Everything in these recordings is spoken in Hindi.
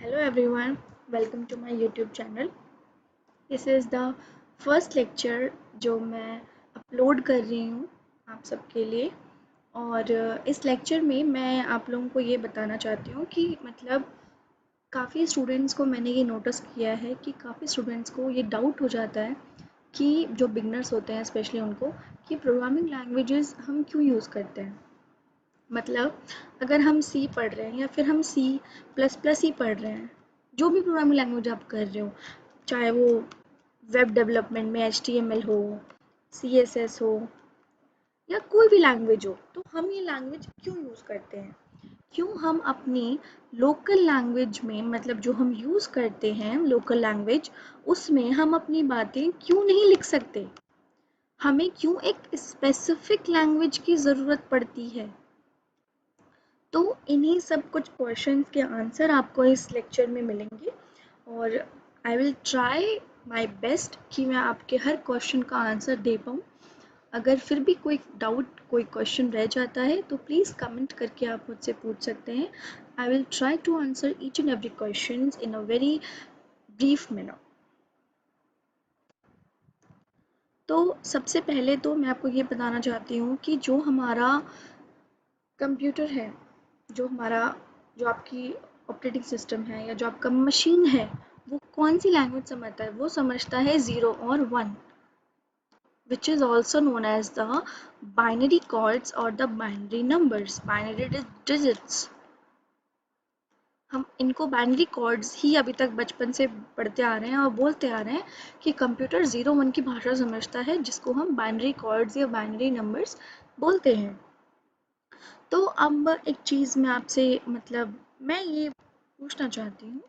Hello everyone, welcome to my YouTube channel. This is the first lecture जो मैं अपलोड कर रही हूँ आप सबके लिए। और इस लेक्चर में मैं आप लोगों को ये बताना चाहती हूँ कि मतलब काफ़ी स्टूडेंट्स को मैंने ये नोटिस किया है कि काफ़ी स्टूडेंट्स को ये डाउट हो जाता है कि जो बिगनर्स होते हैं स्पेशली उनको कि प्रोग्रामिंग लैंग्वेजेस हम क्यों यूज़ करते हैं। मतलब अगर हम सी पढ़ रहे हैं या फिर हम सी प्लस प्लस ही पढ़ रहे हैं, जो भी प्रोग्रामिंग लैंग्वेज आप कर रहे हो, चाहे वो वेब डेवलपमेंट में HTML हो, CSS हो या कोई भी लैंग्वेज हो, तो हम ये लैंग्वेज क्यों यूज़ करते हैं? क्यों हम अपनी लोकल लैंग्वेज में मतलब जो हम यूज़ करते हैं लोकल लैंग्वेज, उसमें हम अपनी बातें क्यों नहीं लिख सकते? हमें क्यों एक स्पेसिफिक लैंग्वेज की ज़रूरत पड़ती है? तो इन्हीं सब कुछ क्वेश्चंस के आंसर आपको इस लेक्चर में मिलेंगे और आई विल ट्राई माय बेस्ट कि मैं आपके हर क्वेश्चन का आंसर दे पाऊँ। अगर फिर भी कोई डाउट कोई क्वेश्चन रह जाता है तो प्लीज़ कमेंट करके आप मुझसे पूछ सकते हैं। I will try to answer each and every question in a very brief manner. तो सबसे पहले तो मैं आपको ये बताना चाहती हूँ कि जो हमारा कंप्यूटर है, जो हमारा जो आपकी ऑपरेटिंग सिस्टम है या जो आपका मशीन है, वो कौन सी लैंग्वेज समझता है? वो समझता है ज़ीरो और one, which is also known as the binary codes or the binary numbers, binary digits. हम इनको बाइनरी कोड्स ही अभी तक बचपन से पढ़ते आ रहे हैं और बोलते आ रहे हैं कि कंप्यूटर ज़ीरो वन की भाषा समझता है, जिसको हम बाइनरी कोड्स या बाइनरी नंबर्स बोलते हैं। तो अब एक चीज़ मैं आपसे मतलब मैं ये पूछना चाहती हूँ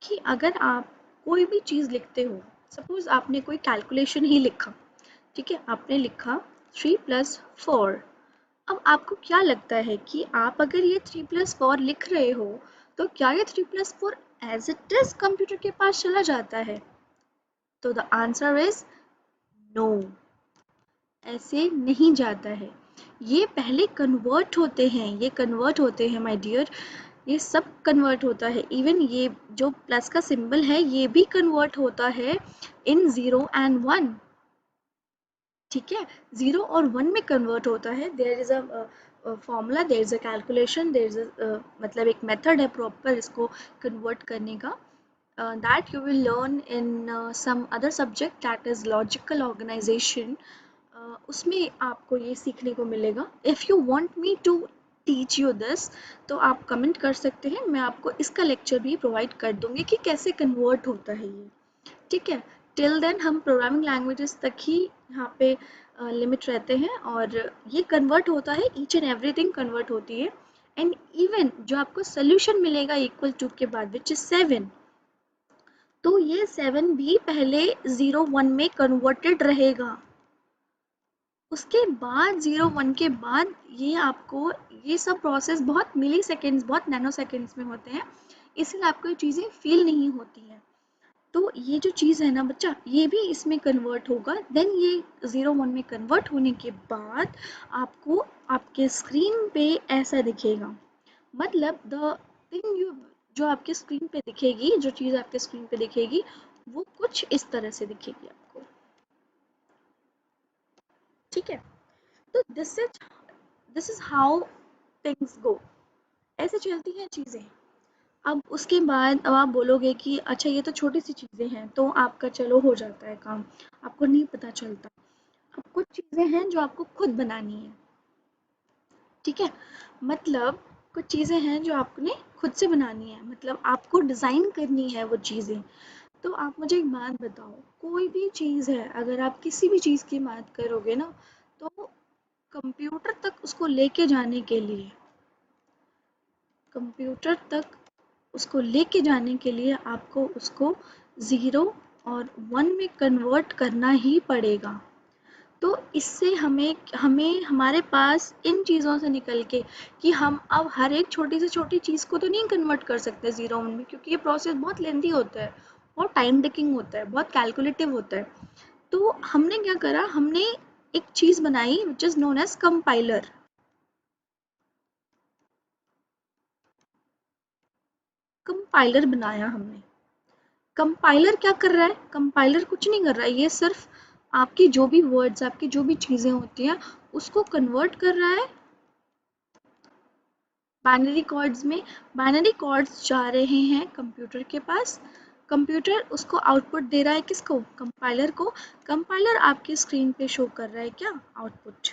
कि अगर आप कोई भी चीज़ लिखते हो, सपोज़ आपने कोई कैलकुलेशन ही लिखा, ठीक है, आपने लिखा 3+4। अब आपको क्या लगता है कि आप अगर ये 3+4 लिख रहे हो तो क्या ये 3+4 एज इट इज कंप्यूटर के पास चला जाता है? तो द आंसर इज नो, ऐसे नहीं जाता है। ये पहले कन्वर्ट होते हैं, ये कन्वर्ट होते हैं माय डियर, ये सब कन्वर्ट होता है। इवन ये जो प्लस का सिंबल है ये भी कन्वर्ट होता है इन 0 and 1। ठीक है, 0 और 1 में कन्वर्ट होता है। There is a formula, there is a calculation, there is a मतलब एक मेथड है प्रॉपर इसको कन्वर्ट करने का, that you will learn in some other subject that is logical organization. उसमें आपको ये सीखने को मिलेगा। If you want me to teach you this, तो आप कमेंट कर सकते हैं, मैं आपको इसका लेक्चर भी प्रोवाइड कर दूंगी कि कैसे कन्वर्ट होता है ये। ठीक है, टिल देन हम प्रोग्रामिंग लैंग्वेजेस तक ही यहाँ पे लिमिट रहते हैं और ये कन्वर्ट होता है, ईच एंड एवरीथिंग कन्वर्ट होती है। एंड इवन जो आपको सोल्यूशन मिलेगा इक्वल टू के बाद विच इज 7, तो ये 7 भी पहले 0 1 में कन्वर्टेड रहेगा। उसके बाद 0 1 के बाद ये आपको ये सब प्रोसेस बहुत मिली सेकेंड्स बहुत नैनो सेकेंड्स में होते हैं, इसलिए आपको ये चीज़ें फील नहीं होती हैं। तो ये जो चीज़ है ना बच्चा, ये भी इसमें कन्वर्ट होगा। देन ये 0 1 में कन्वर्ट होने के बाद आपको आपके स्क्रीन पे ऐसा दिखेगा। मतलब द थिंग यू जो आपके स्क्रीन पे दिखेगी, जो चीज़ आपके स्क्रीन पे दिखेगी वो कुछ इस तरह से दिखेगी आपको। ठीक है, तो this is how things go, ऐसे चलती हैं चीज़ें। अब उसके बाद अब आप बोलोगे कि अच्छा ये तो छोटी सी चीज़ें हैं तो आपका चलो हो जाता है काम, आपको नहीं पता चलता। अब कुछ चीज़ें हैं जो आपको खुद बनानी है। ठीक है, मतलब कुछ चीज़ें हैं जो आपने खुद से बनानी है, मतलब आपको डिज़ाइन करनी है वो चीज़ें। तो आप मुझे एक बात बताओ, कोई भी चीज़ है अगर आप किसी भी चीज़ की बात करोगे ना, तो कंप्यूटर तक उसको लेके जाने के लिए कंप्यूटर तक उसको लेके जाने के लिए आपको उसको 0 और 1 में कन्वर्ट करना ही पड़ेगा। तो इससे हमें हमें हमारे पास इन चीज़ों से निकल के कि हम अब हर एक छोटी से छोटी चीज़ को तो नहीं कन्वर्ट कर सकते 0 1 में, क्योंकि ये प्रोसेस बहुत लेंथी होता है, बहुत टाइम टेकिंग होता है, बहुत कैलकुलेटिव होता है। तो हमने क्या करा, हमने एक चीज़ बनाई which is known as compiler. Compiler बनाया हमने। कंपाइलर क्या कर रहा है? कंपाइलर कुछ नहीं कर रहा है, ये सिर्फ आपकी जो भी वर्ड्स, आपकी जो भी चीज़ें होती हैं उसको कन्वर्ट कर रहा है बाइनरी कोड्स में। बाइनरी कोड्स जा रहे हैं कंप्यूटर के पास, कंप्यूटर उसको आउटपुट दे रहा है किसको? कंपाइलर को। कंपाइलर आपकी स्क्रीन पे शो कर रहा है क्या? आउटपुट,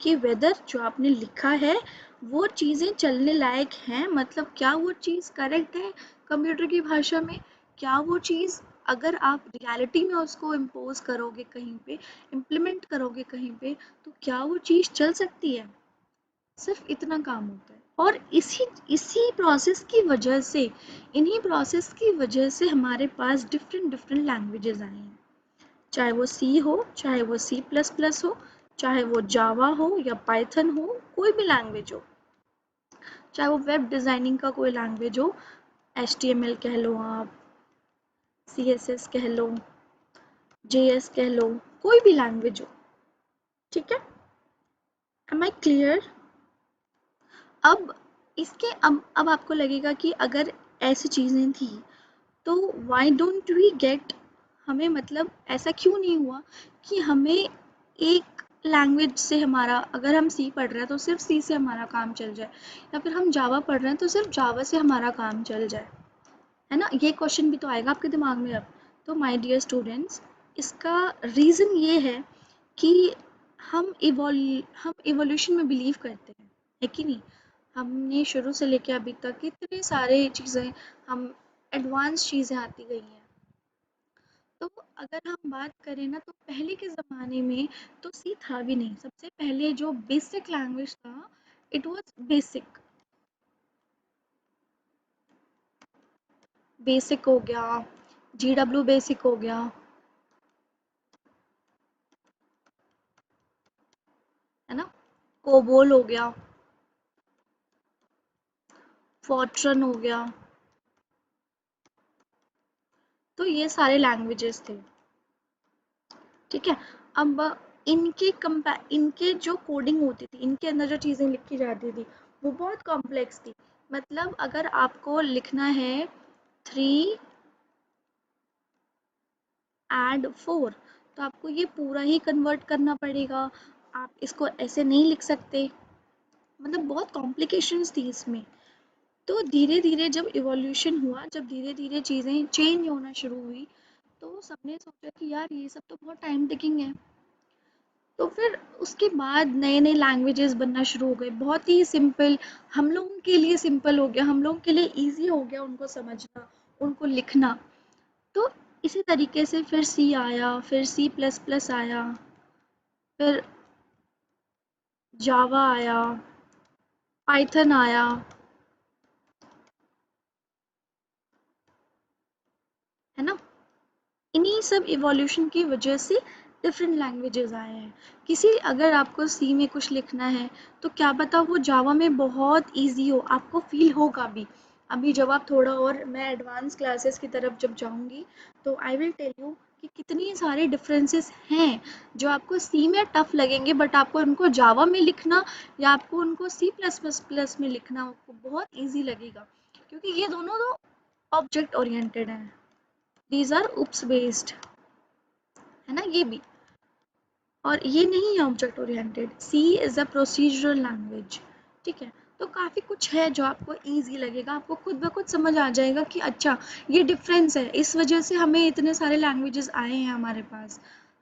कि वेदर जो आपने लिखा है वो चीज़ें चलने लायक हैं, मतलब क्या वो चीज़ करेक्ट है कंप्यूटर की भाषा में, क्या वो चीज़ अगर आप रियलिटी में उसको इम्पोज करोगे कहीं पे, इम्प्लीमेंट करोगे कहीं पे, तो क्या वो चीज़ चल सकती है? सिर्फ इतना काम होता है। और इसी इसी प्रोसेस की वजह से, इन्हीं प्रोसेस की वजह से हमारे पास डिफरेंट डिफरेंट लैंग्वेजेस आई हैं, चाहे वो सी हो, चाहे वो सी प्लस प्लस हो, चाहे वो जावा हो या पाइथन हो, कोई भी लैंग्वेज हो, चाहे वो वेब डिज़ाइनिंग का कोई लैंग्वेज हो, HTML कह लो आप, CSS कह लो, JS कह लो, कोई भी लैंग्वेज हो, ठीक है। Am I clear? अब इसके अब आपको लगेगा कि अगर ऐसी चीज़ें थी तो व्हाई डोंट वी गेट, हमें मतलब ऐसा क्यों नहीं हुआ कि हमें एक लैंग्वेज से हमारा, अगर हम सी पढ़ रहे हैं तो सिर्फ सी से हमारा काम चल जाए, या फिर हम जावा पढ़ रहे हैं तो सिर्फ जावा से हमारा काम चल जाए, है ना? ये क्वेश्चन भी तो आएगा आपके दिमाग में अब। तो माय डियर स्टूडेंट्स, इसका रीज़न ये है कि हम इवोल्यूशन में बिलीव करते हैं, है कि नहीं? हमने शुरू से लेके अभी तक कितने सारे चीज़ें, हम एडवांस चीज़ें आती गई हैं। तो अगर हम बात करें ना, तो पहले के ज़माने में तो सी था भी नहीं। सबसे पहले जो बेसिक लैंग्वेज था, इट वाज बेसिक। बेसिक हो गया, GW बेसिक हो गया, है ना? कोबोल हो गया, फॉर्ट्रन हो गया, तो ये सारे लैंग्वेजेस थे, ठीक है। अब इनके जो कोडिंग होती थी, इनके अंदर जो चीज़ें लिखी जाती थी, वो बहुत कॉम्प्लेक्स थी। मतलब अगर आपको लिखना है 3 + 4, तो आपको ये पूरा ही कन्वर्ट करना पड़ेगा, आप इसको ऐसे नहीं लिख सकते, मतलब बहुत कॉम्प्लिकेशंस थी इसमें। तो धीरे धीरे जब इवोल्यूशन हुआ, जब धीरे धीरे चीज़ें चेंज होना शुरू हुई, तो सबने सोचा कि यार ये सब तो बहुत टाइम टेकिंग है। तो फिर उसके बाद नए नए लैंग्वेजेस बनना शुरू हो गए, बहुत ही सिंपल, हम लोगों के लिए सिंपल हो गया, हम लोगों के लिए इजी हो गया उनको समझना, उनको लिखना। तो इसी तरीके से फिर सी आया, फिर C++ आया, फिर जावा आया, पाइथन आया, है ना? इन्हीं सब इवोल्यूशन की वजह से डिफरेंट लैंग्वेजेस आए हैं। किसी अगर आपको सी में कुछ लिखना है, तो क्या पता वो जावा में बहुत इजी हो, आपको फील होगा भी। अभी जब आप थोड़ा और, मैं एडवांस क्लासेस की तरफ जब जाऊंगी, तो आई विल टेल यू कि कितनी सारे डिफरेंसेस हैं जो आपको सी में टफ लगेंगे, बट आपको उनको जावा में लिखना या आपको उनको C++ में लिखना आपको बहुत ईजी लगेगा, क्योंकि ये दोनों तो ऑब्जेक्ट ओरिएंटेड हैं, दीज आर उप्स बेस्ड, है ना? ये भी, और ये नहीं है object oriented. C is a procedural language, ठीक है। तो काफ़ी कुछ है जो आपको ईजी लगेगा, आपको खुद ब खुद समझ आ जाएगा कि अच्छा ये डिफरेंस है, इस वजह से हमें इतने सारे लैंग्वेजेस आए हैं हमारे पास।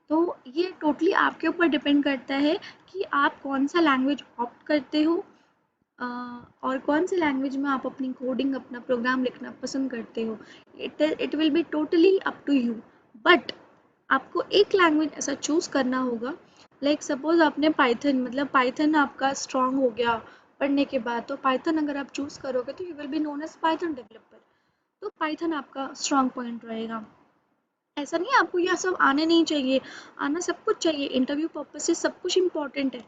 तो ये टोटली आपके ऊपर डिपेंड करता है कि आप कौन सा लैंग्वेज ऑप्ट करते हो, और कौन सी लैंग्वेज में आप अपनी कोडिंग, अपना प्रोग्राम लिखना पसंद करते हो। It will be totally up to you. But आपको एक लैंग्वेज ऐसा चूज़ करना होगा, लाइक सपोज आपने पाइथन, मतलब पाइथन आपका स्ट्रांग हो गया पढ़ने के बाद, तो पाइथन अगर आप चूज़ करोगे तो you will be known as Python developer. तो पाइथन आपका स्ट्रांग पॉइंट रहेगा। ऐसा नहीं है आपको यह सब आने नहीं चाहिए, आना सब कुछ चाहिए, इंटरव्यू पर्पज से सब कुछ इम्पॉर्टेंट है।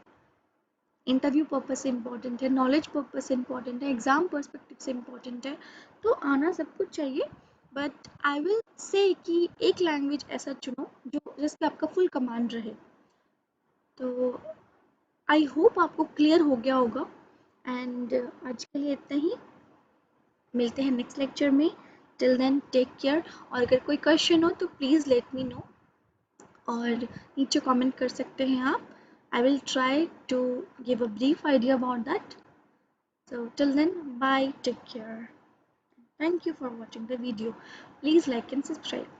इंटरव्यू पर्पज से इम्पॉर्टेंट है, नॉलेज पर्पज से इम्पॉर्टेंट है, एग्ज़ाम पर्सपेक्टिव से इम्पॉर्टेंट है, तो आना सब कुछ चाहिए। बट आई विल से कि एक लैंग्वेज ऐसा चुनो जो जिस पे आपका फुल कमांड रहे। तो आई होप आपको क्लियर हो गया होगा, एंड आज के लिए इतना ही। मिलते हैं नेक्स्ट लेक्चर में। टिल देन टेक केयर, और अगर कोई क्वेश्चन हो तो प्लीज़ लेट मी नो, और नीचे कमेंट कर सकते हैं आप। I will try to give a brief idea about that. So till then, bye, take care. Thank you for watching the video. Please like and subscribe.